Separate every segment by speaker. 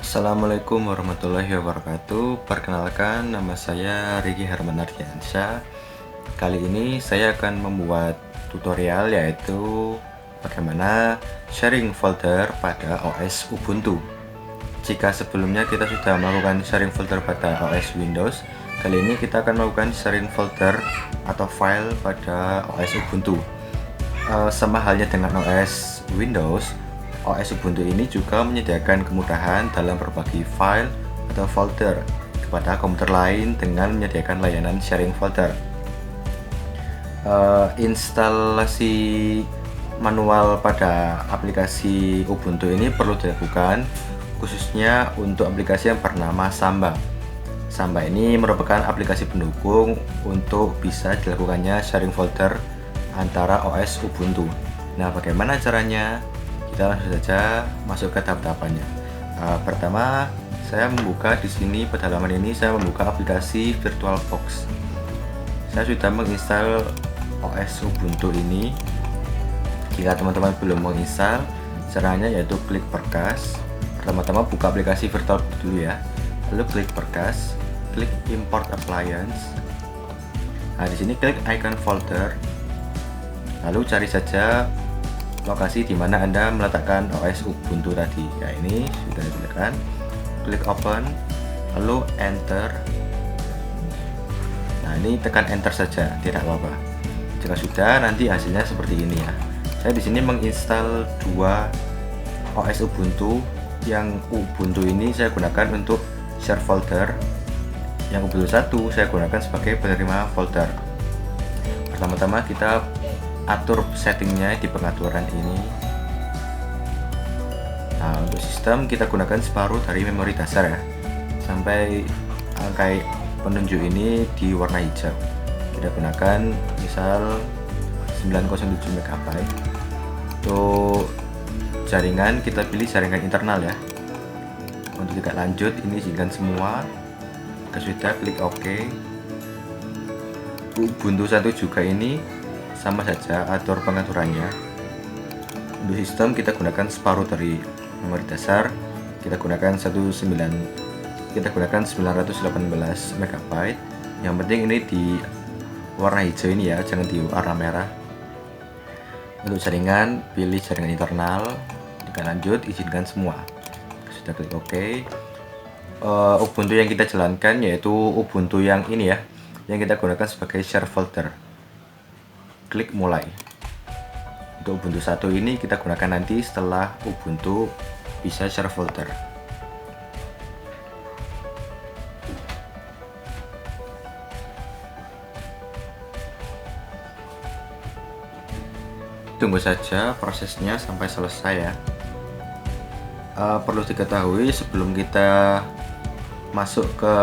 Speaker 1: Assalamualaikum warahmatullahi wabarakatuh. Perkenalkan, nama saya Riki Herman Ardiansyah. Kali ini saya akan membuat tutorial yaitu bagaimana sharing folder pada OS Ubuntu. Jika sebelumnya kita sudah melakukan sharing folder pada OS Windows, kali ini kita akan melakukan sharing folder atau file pada OS Ubuntu. Sama halnya dengan OS Windows, OS Ubuntu ini juga menyediakan kemudahan dalam berbagi file atau folder kepada komputer lain dengan menyediakan layanan sharing folder. Instalasi manual pada aplikasi Ubuntu ini perlu dilakukan khususnya untuk aplikasi yang bernama Samba. Samba ini merupakan aplikasi pendukung untuk bisa dilakukannya sharing folder antara OS Ubuntu. Nah, bagaimana caranya? Kita langsung saja masuk ke tahap-tahapannya. Pertama, saya membuka di sini pada halaman ini saya membuka aplikasi VirtualBox. Saya sudah menginstal OS Ubuntu ini. Jika teman-teman belum menginstal, caranya yaitu klik berkas. Pertama-tama buka aplikasi VirtualBox dulu ya. Lalu klik berkas, klik import appliance. Nah, di sini klik icon folder. Lalu cari saja lokasi di mana Anda meletakkan OS Ubuntu tadi. Ya, ini sudah ditekan. Klik open, lalu enter. Nah, ini tekan enter saja, tidak apa-apa. Jika sudah, nanti hasilnya seperti ini ya. Saya di sini menginstal dua OS Ubuntu. Yang Ubuntu ini saya gunakan untuk share folder. Yang Ubuntu 1 saya gunakan sebagai penerima folder. Pertama-tama kita atur settingnya di pengaturan ini. Nah, untuk sistem kita gunakan separuh dari memori dasar ya, sampai angka penunjuk ini di warna hijau. Kita gunakan misal 907 MB. Untuk jaringan kita pilih jaringan internal ya. Untuk tidak lanjut ini izinkan semua. Jika sudah, klik OK. Ubuntu 1 juga ini sama saja atur pengaturannya. Untuk sistem kita gunakan separuh dari memori dasar. Kita gunakan 918 MB. Yang penting ini di warna hijau ini ya, jangan di warna merah. Untuk jaringan pilih jaringan internal. Jika lanjut izinkan semua. Sudah, klik OK. Ubuntu yang kita jalankan yaitu Ubuntu yang ini ya, yang kita gunakan sebagai share folder. Klik mulai. Untuk Ubuntu 1 ini kita gunakan nanti setelah Ubuntu bisa share folder. Tunggu saja prosesnya sampai selesai ya. Perlu diketahui sebelum kita masuk ke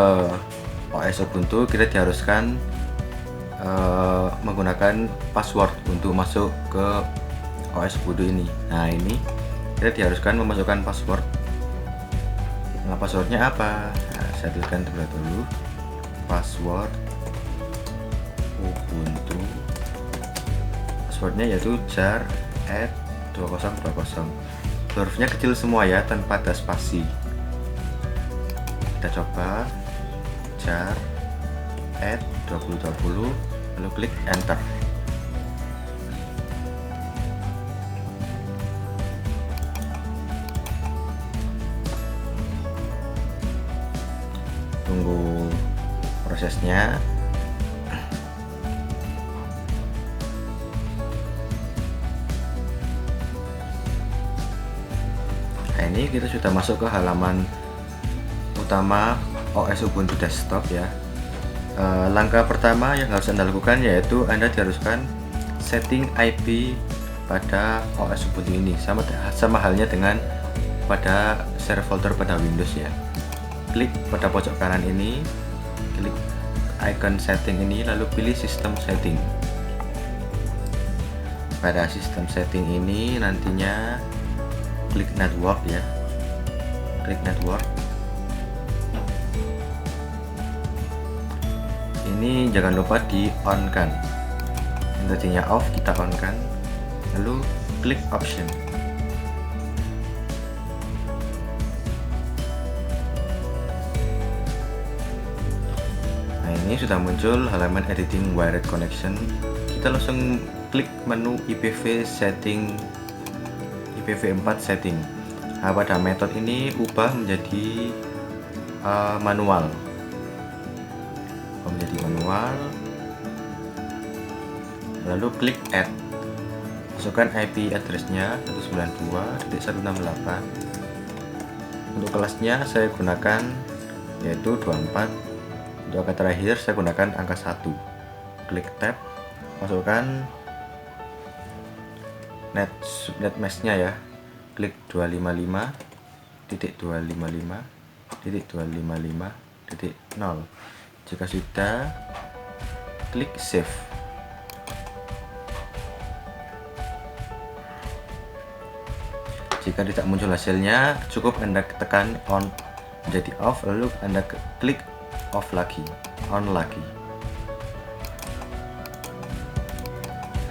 Speaker 1: OS Ubuntu kita diharuskan menggunakan password untuk masuk ke OS Ubuntu ini. Nah, ini kita diharuskan memasukkan password. Nah, passwordnya apa? Nah, saya tuliskan terlebih dahulu password Ubuntu. Passwordnya yaitu jar@2020. Hurufnya kecil semua ya, tanpa ada spasi. Kita coba jar@2020, lalu klik enter. Tunggu prosesnya. Nah, ini kita sudah masuk ke halaman utama OS Ubuntu desktop ya. Langkah pertama yang harus Anda lakukan yaitu Anda diharuskan setting IP pada OS Ubuntu ini, sama halnya dengan pada share folder pada Windows ya. Klik pada pojok kanan ini, klik icon setting ini, lalu pilih sistem setting. Pada sistem setting ini nantinya klik network ya, klik network. Ini jangan lupa di on kan, yang tadinya off kita on kan, lalu klik option. ini sudah muncul halaman editing wired connection. Kita langsung klik menu IPv setting, IPv4 setting. Nah, pada metode ini ubah menjadi manual, lalu klik add, masukkan IP addressnya 192.168. untuk kelasnya saya gunakan yaitu 24. Untuk angka terakhir saya gunakan angka 1. Klik tab, masukkan net mesh-nya ya, klik 255.255.255.0. Jika sudah, klik save. Jika tidak muncul hasilnya, cukup Anda tekan on menjadi off, lalu Anda klik off lagi, on lagi.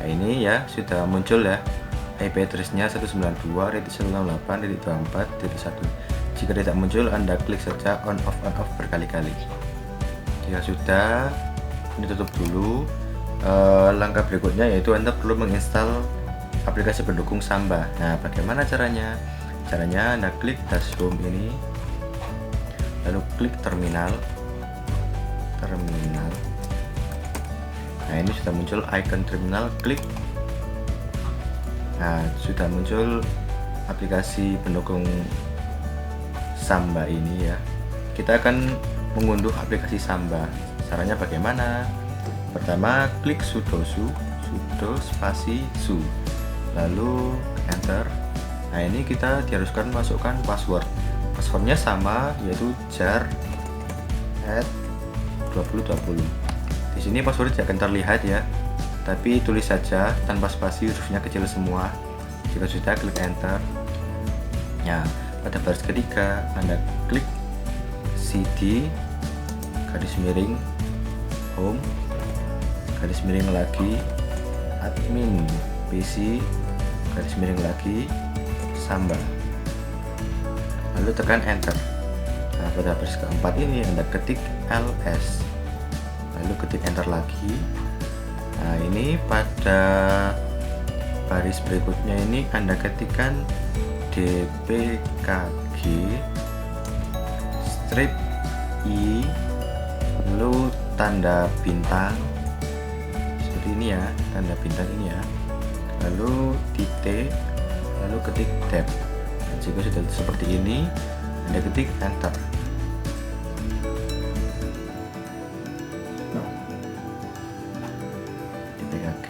Speaker 1: Nah, ini ya sudah muncul ya, IP address-nya 192.168.24.1. Jika tidak muncul, Anda klik saja on off berkali-kali. Jika sudah, ini tutup dulu. Langkah berikutnya yaitu Anda perlu menginstal aplikasi pendukung Samba. Nah, bagaimana caranya? Caranya Anda klik dash home ini, lalu klik terminal. Nah, ini sudah muncul icon terminal, klik. Nah, sudah muncul aplikasi pendukung Samba ini ya. Kita akan mengunduh aplikasi Samba. Caranya bagaimana? Pertama, klik sudo spasi su, lalu enter. Nah, ini kita diharuskan masukkan password. Passwordnya sama, yaitu jar at 2020. Di sini password tidak akan terlihat ya, tapi tulis saja tanpa spasi, hurufnya kecil semua. Jika sudah, klik enter. Nah, pada baris ketiga Anda klik cd garis miring home garis miring lagi admin PC garis miring lagi Samba, lalu tekan enter. Nah, pada baris keempat ini Anda ketik ls, lalu ketik enter lagi. Nah, ini pada baris berikutnya ini Anda ketikkan dpkg strip i, lalu tanda bintang seperti ini ya, tanda bintang ini ya, lalu titik, lalu ketik tab. Dan jika sudah seperti ini, Anda ketik enter. dpkg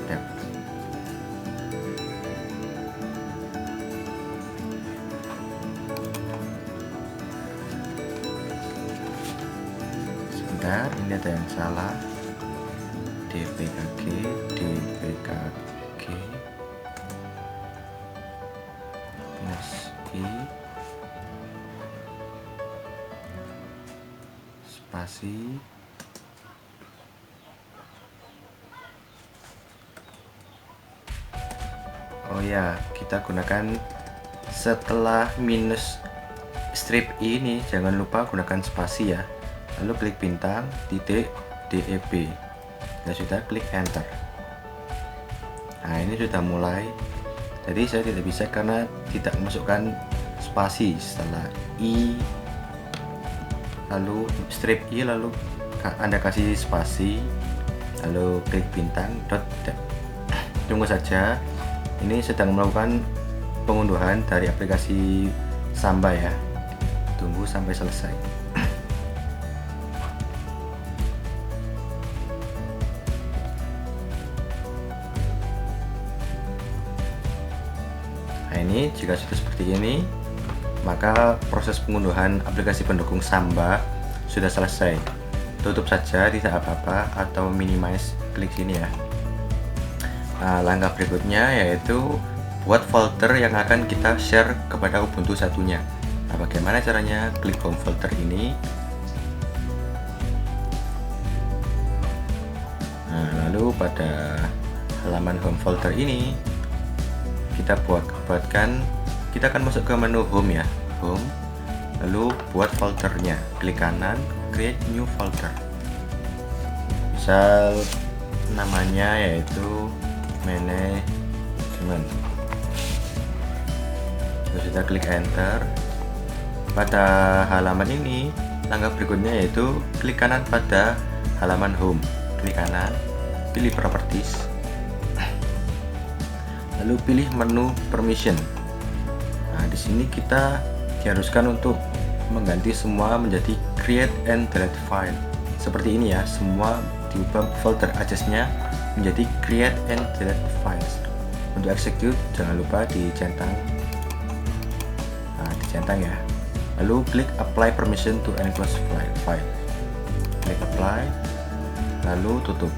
Speaker 1: tab. Sebentar, ini ada yang salah. dpkg minus i spasi oh ya, kita gunakan setelah minus strip i ini jangan lupa gunakan spasi ya, lalu klik bintang titik deb. Ya sudah, klik enter. Nah, ini sudah mulai. Jadi saya tidak bisa karena tidak memasukkan spasi setelah i, lalu strip i, lalu Anda kasih spasi, lalu klik bintang dot. Tunggu saja, ini sedang melakukan pengunduhan dari aplikasi Samba ya. Tunggu sampai selesai. Nah, ini jika sudah seperti ini, maka proses pengunduhan aplikasi pendukung Samba sudah selesai. Tutup saja, tidak apa-apa, atau minimize, klik sini ya. Nah, langkah berikutnya yaitu buat folder yang akan kita share kepada Ubuntu satunya. Nah, bagaimana caranya? Klik home folder ini. Nah, lalu pada halaman home folder ini kita kita akan masuk ke menu home ya. home, lalu buat foldernya, klik kanan create new folder, misal namanya yaitu management. Terus kita klik enter. Pada halaman ini langkah berikutnya yaitu klik kanan pada halaman home, klik kanan, pilih properties, lalu pilih menu permission. Nah, di sini kita diharuskan untuk mengganti semua menjadi create and delete file. Seperti ini ya, semua diubah folder adjust-nya menjadi create and delete files. Untuk execute jangan lupa dicentang. Nah, dicentang ya. Lalu klik apply permission to enclose file. Klik apply, lalu tutup.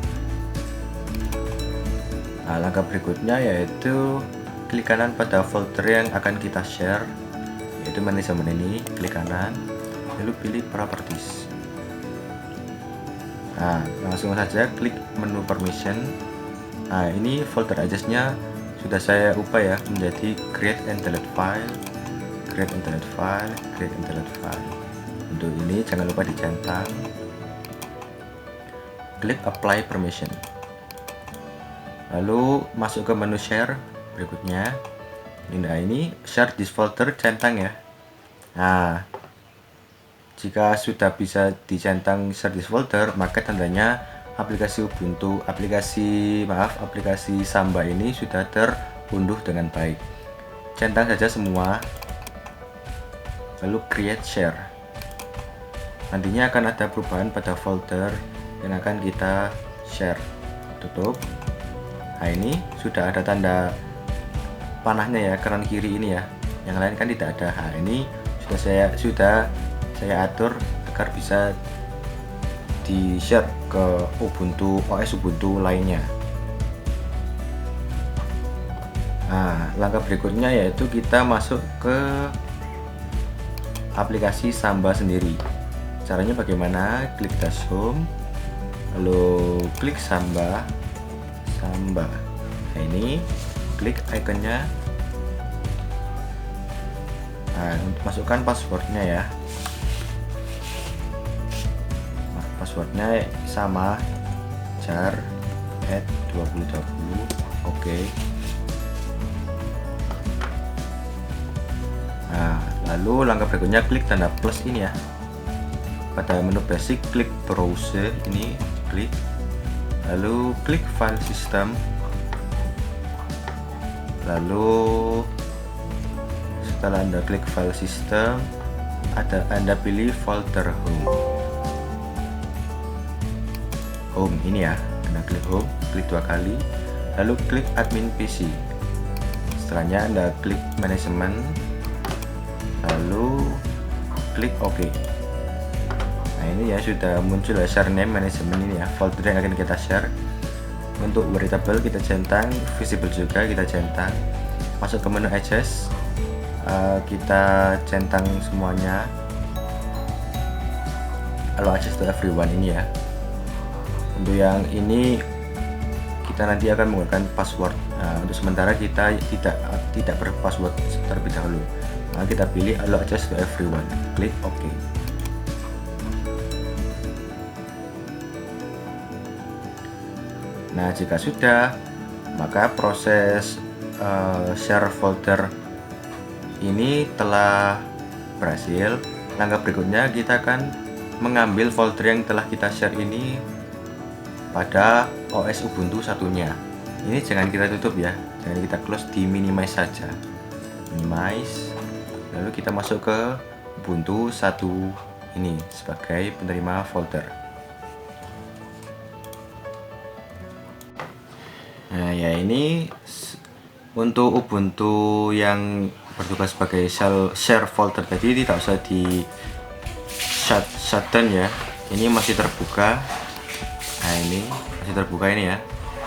Speaker 1: Nah, langkah berikutnya yaitu klik kanan pada folder yang akan kita share, yaitu manajemen ini, klik kanan, lalu pilih properties. Nah, langsung saja klik menu permission. Nah, ini folder adjust-nya sudah saya ubah ya menjadi create and delete file, create and delete file, create and delete file. Untuk ini jangan lupa dicentang. Klik apply permission. Lalu masuk ke menu share berikutnya. Nah, ini share this folder, centang ya. Nah, jika sudah bisa dicentang share this folder, maka tandanya aplikasi Samba ini sudah terunduh dengan baik. Centang saja semua, lalu create share. Nantinya akan ada perubahan pada folder yang akan kita share. Tutup. Nah, ini sudah ada tanda panahnya ya, kanan kiri ini ya. Yang lain kan tidak ada. Nah, ini sudah saya atur agar bisa di share ke OS Ubuntu lainnya. Nah, langkah berikutnya yaitu kita masuk ke aplikasi Samba sendiri. Caranya bagaimana? Klik dash home, lalu klik Samba. Nah, ini klik ikonnya. Nah, untuk masukkan passwordnya ya. Passwordnya sama, jar@2020. Oke. Nah, lalu langkah berikutnya klik tanda plus ini ya. Pada menu basic klik browser ini, klik, lalu klik file system, lalu setelah Anda klik file system, Anda pilih folder home ini ya. Anda klik home, klik 2 kali, lalu klik admin PC. Setelahnya Anda klik manajemen, lalu klik OK. Nah, ini ya sudah muncul ya, share name manajemen ini ya, folder yang akan kita share. Untuk wearable kita centang, visible juga kita centang. Masuk ke menu adjust, kita centang semuanya. Allow access to everyone ini ya. Untuk yang ini kita nanti akan menggunakan password. Nah, untuk sementara kita tidak berpassword terlebih dahulu. Nah, kita pilih allow access to everyone, klik OK. Nah, jika sudah, maka proses share folder ini telah berhasil. Langkah berikutnya kita akan mengambil folder yang telah kita share ini pada OS Ubuntu satunya. Ini jangan kita tutup ya, jangan kita close, di minimize saja. Minimize, lalu kita masuk ke Ubuntu 1 ini sebagai penerima folder. Nah, ya ini untuk Ubuntu yang bertugas sebagai share folder tadi tidak usah di shutdown ya. Ini masih terbuka. Nah, ini masih terbuka ini ya.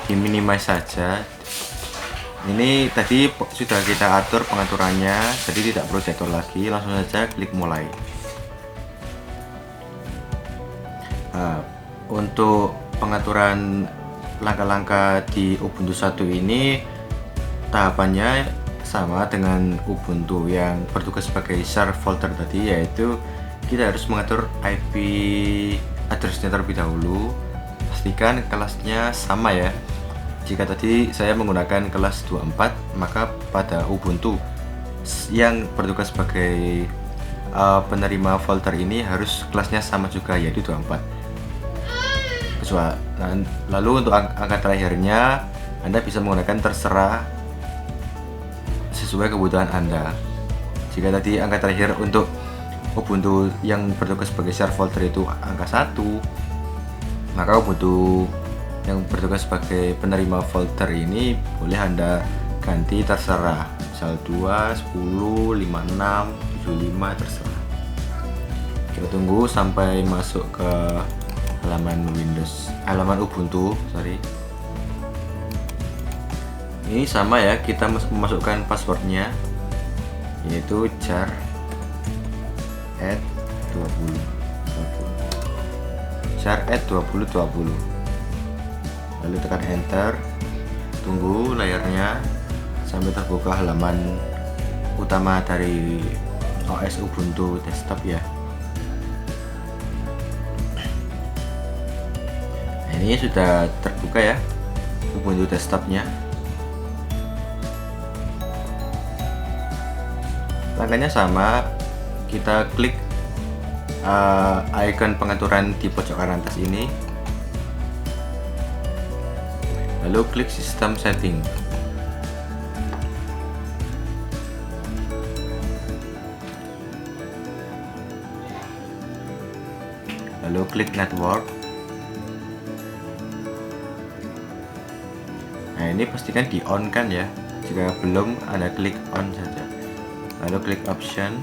Speaker 1: Di minimize saja. Ini tadi sudah kita atur pengaturannya, jadi tidak perlu diatur lagi. Langsung saja klik mulai. Nah, untuk pengaturan langkah-langkah di Ubuntu 1 ini tahapannya sama dengan Ubuntu yang bertugas sebagai share folder tadi, yaitu kita harus mengatur IP address-nya terlebih dahulu. Pastikan kelasnya sama ya. Jika tadi saya menggunakan kelas 24, maka pada Ubuntu yang bertugas sebagai penerima folder ini harus kelasnya sama juga, yaitu 24. Lalu untuk angka terakhirnya Anda bisa menggunakan terserah sesuai kebutuhan Anda. Jika tadi angka terakhir untuk Ubuntu yang bertugas sebagai share folder itu angka 1, maka Ubuntu yang bertugas sebagai penerima folder ini boleh Anda ganti terserah, misal 2, 10, 56, 75, terserah. Kita tunggu sampai masuk ke halaman Ubuntu. Ini sama ya, kita memasukkan passwordnya, yaitu jar add 20 lalu tekan enter, tunggu layarnya sampai terbuka halaman utama dari OS Ubuntu desktop ya. Ini sudah terbuka ya Ubuntu desktopnya. Langkahnya sama, kita klik icon pengaturan di pojok kanan atas ini, lalu klik System Setting. Lalu klik Network. Nah, ini pastikan di on kan ya. Jika belum, Anda klik on saja. Lalu klik Option.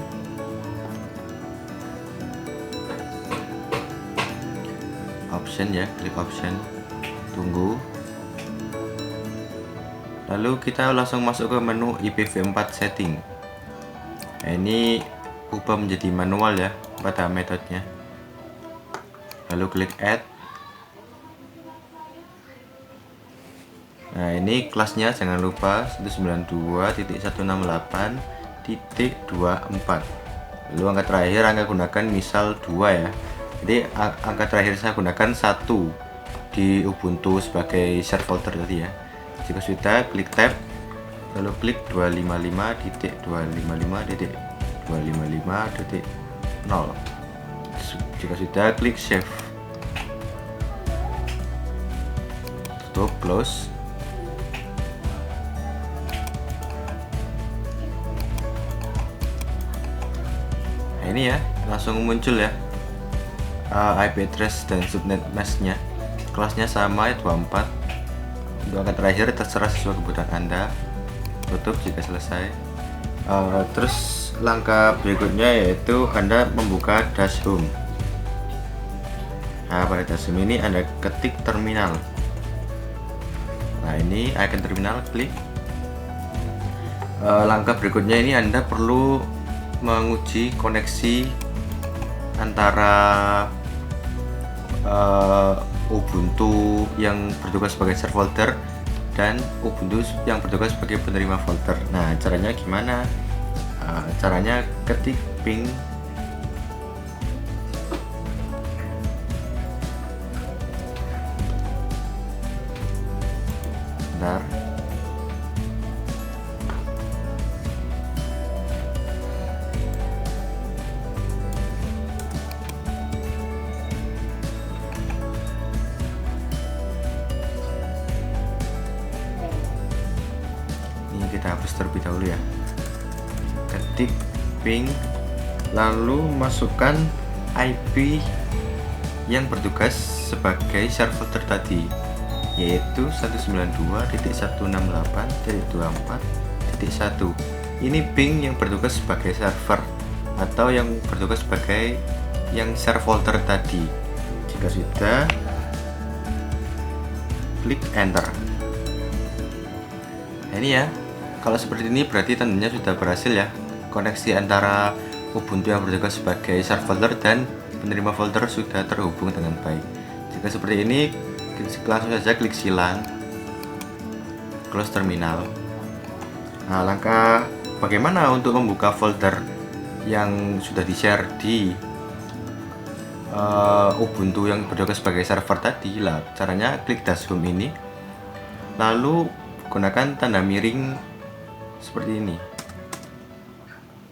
Speaker 1: Ya, klik Option. Tunggu. Lalu kita langsung masuk ke menu IPv4 setting. Nah, ini ubah menjadi manual ya pada metodenya. Lalu klik Add. Nah, ini kelasnya jangan lupa 192.168.24. Lalu angka terakhir Anda gunakan misal 2 ya. Jadi angka terakhir saya gunakan 1 di Ubuntu sebagai share folder tadi ya. Jika sudah, klik tab, lalu klik 255.255.255.0. Jika sudah, klik save, tutup, close. Nah, ini ya langsung muncul ya IP address dan subnet mask-nya. Kelasnya sama, 24. Untuk angka terakhir terserah sesuai kebutuhan Anda. Tutup jika selesai. Terus langkah berikutnya yaitu Anda membuka dash home. Nah, pada dash home ini Anda ketik terminal. Nah, ini icon terminal, klik. Langkah berikutnya ini Anda perlu menguji koneksi antara Ubuntu yang bertugas sebagai share folder dan Ubuntu yang bertugas sebagai penerima folder. Nah, caranya gimana? Caranya ketik ping bentar. Kita hapus terlebih dahulu ya. Ketik ping, lalu masukkan IP yang bertugas sebagai share folder tadi, yaitu 192.168.24.1. Ini ping yang bertugas sebagai server atau yang bertugas sebagai yang share folder tadi. Jika sudah, klik enter. Nah, ini ya. Kalau seperti ini berarti tandanya sudah berhasil ya. Koneksi antara Ubuntu yang bertugas sebagai share folder dan penerima folder sudah terhubung dengan baik. Jika seperti ini, langsung saja klik silang, close terminal, Nah, langkah bagaimana untuk membuka folder yang sudah di-share di Ubuntu yang bertugas sebagai server tadi lah. Caranya klik dash home ini, lalu gunakan tanda miring seperti ini.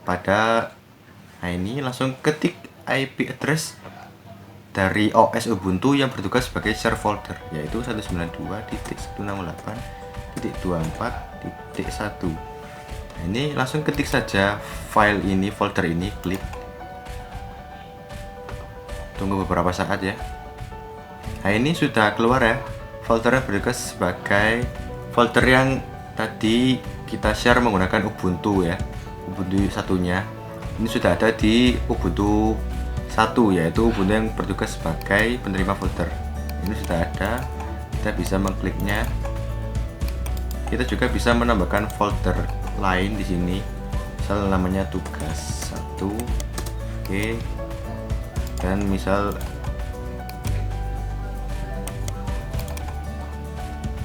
Speaker 1: Nah ini langsung ketik IP address dari OS Ubuntu yang bertugas sebagai share folder, yaitu 192.168.24.1. Nah, ini langsung ketik saja file ini, folder ini, klik. Tunggu beberapa saat ya. Nah ini sudah keluar ya, foldernya bertugas sebagai folder yang tadi kita share menggunakan Ubuntu ya, Ubuntu satunya. Ini sudah ada di Ubuntu 1, yaitu Ubuntu yang bertugas sebagai penerima folder. Ini sudah ada, kita bisa mengkliknya. Kita juga bisa menambahkan folder lain di sini, misal namanya tugas 1, oke. Dan misal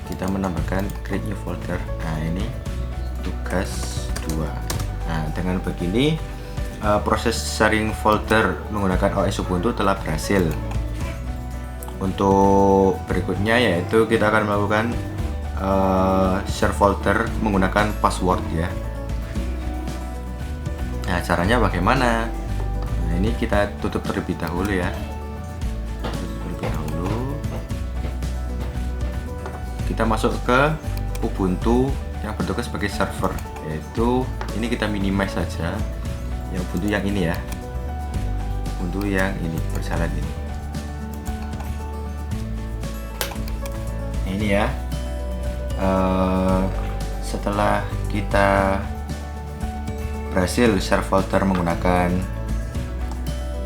Speaker 1: kita menambahkan create new folder. Nah ini tugas 2. Nah dengan begini proses sharing folder menggunakan OS Ubuntu telah berhasil. Untuk berikutnya yaitu kita akan melakukan share folder menggunakan password ya. Nah caranya bagaimana? Nah ini kita tutup terlebih dahulu ya. Kita masuk ke Ubuntu yang bertugas sebagai server, yaitu ini kita minimize saja yang Ubuntu yang ini ya, Ubuntu yang ini berjalan ini. Nah, ini ya, setelah kita berhasil share folder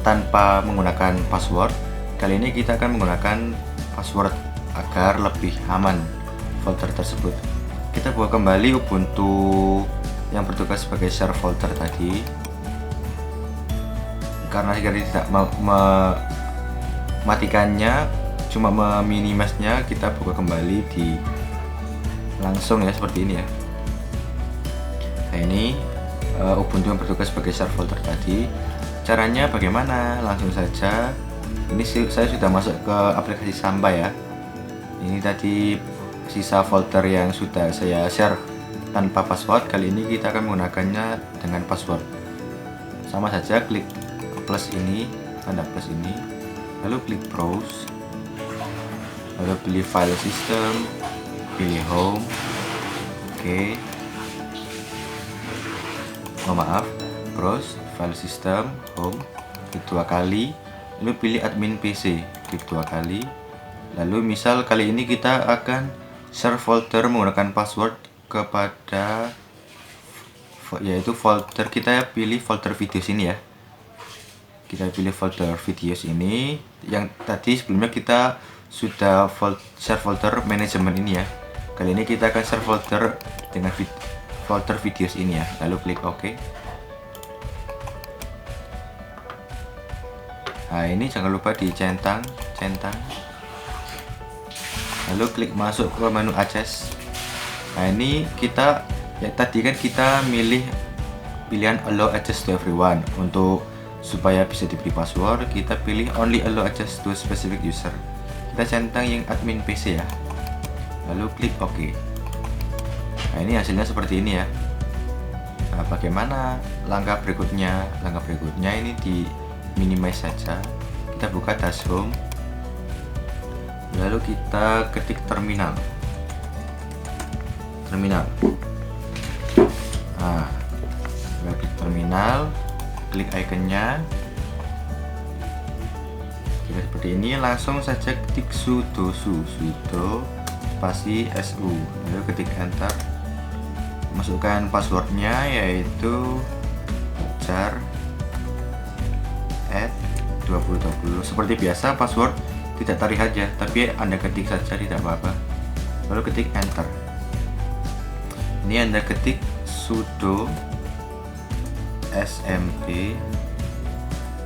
Speaker 1: tanpa menggunakan password, kali ini kita akan menggunakan password agar lebih aman folder tersebut. Kita buka kembali Ubuntu yang bertugas sebagai share folder tadi. Karena kita tidak mematikannya, cuma meminimasinya, kita buka kembali di langsung ya, seperti ini ya. Nah ini Ubuntu yang bertugas sebagai share folder tadi. Caranya bagaimana? Langsung saja. Ini saya sudah masuk ke aplikasi Samba ya. Ini tadi sisa folder yang sudah saya share tanpa password. Kali ini kita akan menggunakannya dengan password. Sama saja, klik plus ini, tanda plus ini, lalu klik browse, lalu pilih file system, pilih home, oke. Oh maaf, browse, file system, home, klik 2 kali, lalu pilih admin PC, klik 2 kali. Lalu misal kali ini kita akan share folder menggunakan password kepada, yaitu folder, kita pilih folder videos ini ya. Kita pilih folder videos ini, yang tadi sebelumnya kita sudah share folder manajemen ini ya. Kali ini kita akan share folder dengan folder videos ini ya. Lalu klik OK. Nah ini jangan lupa dicentang. Lalu klik masuk ke menu access. Nah ini kita ya, tadi kan kita milih pilihan allow access to everyone. Untuk supaya bisa diberi password, kita pilih only allow access to specific user. Kita centang yang admin PC ya. Lalu klik OK. Nah ini hasilnya seperti ini ya. Nah bagaimana langkah berikutnya? Langkah berikutnya ini di minimize saja. Kita buka dash home, lalu kita ketik terminal. Nah kita klik terminal, klik ikonnya, kita seperti ini. Langsung saja ketik sudo spasi su, lalu ketik enter. Masukkan passwordnya yaitu jar @2020. Seperti biasa, password tidak terlihat ya, tapi Anda ketik saja, tidak apa-apa. Lalu ketik enter. Ini Anda ketik sudo smp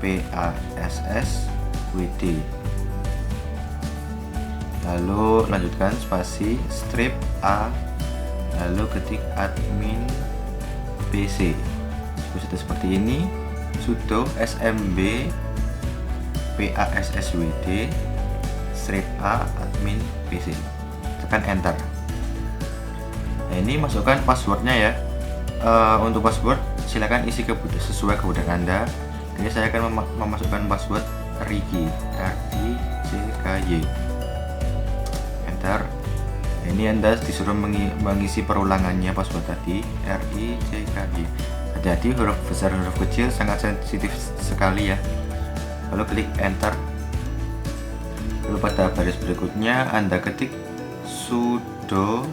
Speaker 1: pass wd, lalu lanjutkan spasi strip a, lalu ketik admin PC. Sudah seperti ini, sudo smb passwd -a admin PC. Tekan enter. Nah, ini masukkan passwordnya ya. Untuk password silakan isi sesuai kebutuhan Anda. Ini saya akan memasukkan password Ricky, RICKY. Enter. Ini Anda disuruh mengisi perulangannya password tadi, RICKY. Hati-hati, huruf besar huruf kecil sangat sensitif sekali ya. Lalu klik enter. Lalu pada baris berikutnya Anda ketik sudo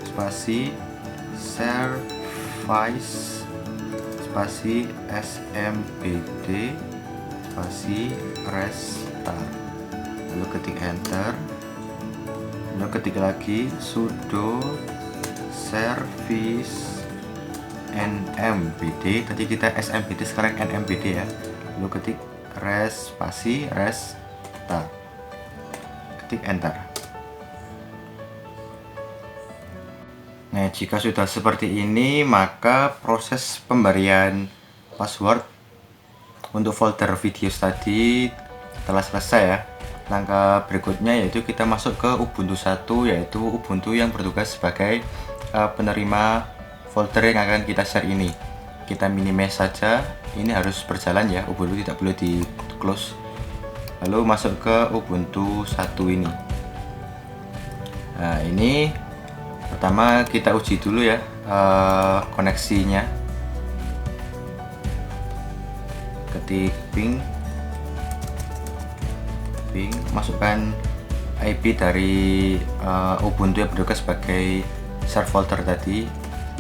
Speaker 1: spasi service spasi smbd spasi restart. Lalu ketik enter. Lalu ketik lagi sudo service nmbd. Tadi kita smbd, sekarang nmbd ya. Lalu ketik spasi restart. Ketik enter. Nah, jika sudah seperti ini, maka proses pemberian password untuk folder video tadi telah selesai ya. Langkah berikutnya yaitu kita masuk ke Ubuntu 1, yaitu Ubuntu yang bertugas sebagai penerima folder yang akan kita share ini. Kita minimize saja, ini harus berjalan ya, Ubuntu tidak boleh di close. Lalu masuk ke Ubuntu 1 ini. Nah, ini pertama kita uji dulu ya koneksinya. Ketik ping, masukkan IP dari Ubuntu yang bertugas sebagai share folder tadi,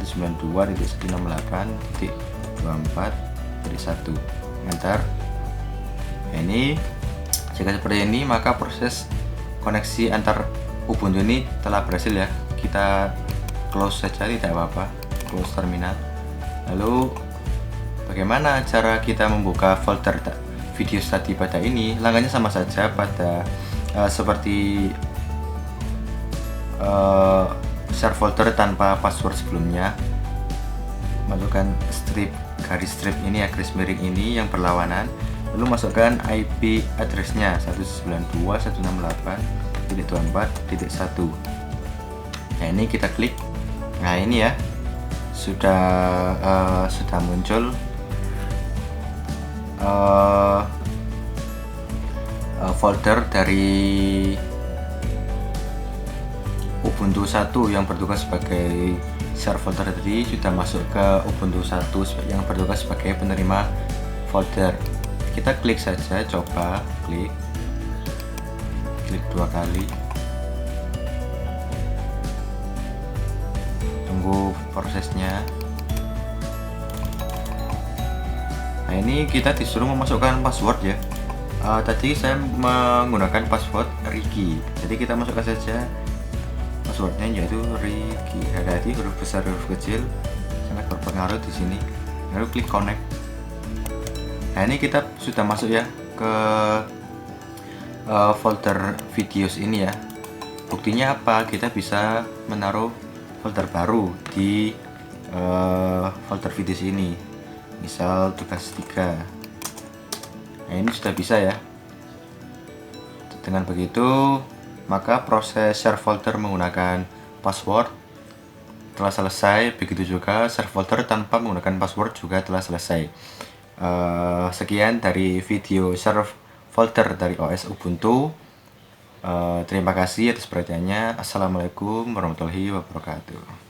Speaker 1: 92.168.24.1. Enter. Ini jika seperti ini, maka proses koneksi antar Ubuntu ini telah berhasil ya. Kita close saja, tidak apa-apa, close terminal. Lalu bagaimana cara kita membuka folder video tadi pada ini? Langkahnya sama saja pada seperti share folder tanpa password sebelumnya. Masukkan garis strip ini ya, garis miring ini yang berlawanan. Lalu masukkan IP addressnya 192.168.24.1. Nah, ini kita klik. Nah, ini ya sudah muncul folder dari Ubuntu 1 yang bertugas sebagai share folder tadi sudah masuk ke Ubuntu 1 yang bertugas sebagai penerima folder. Kita klik saja, coba klik 2 kali. Tunggu prosesnya. Nah, ini kita disuruh memasukkan password ya. Tadi saya menggunakan password Ricky, jadi kita masukkan saja passwordnya, yaitu Ricky. Hati-hati, huruf besar huruf kecil sangat berpengaruh di sini. Lalu klik connect. Nah, ini kita sudah masuk ya ke folder videos ini ya. Buktinya apa? Kita bisa menaruh folder baru di folder videos ini, misal tugas 3. Nah, ini sudah bisa ya. Dengan begitu, maka proses share folder menggunakan password telah selesai. Begitu juga share folder tanpa menggunakan password juga telah selesai. Sekian dari video share folder dari OS Ubuntu. Terima kasih atas perhatiannya. Assalamualaikum warahmatullahi wabarakatuh.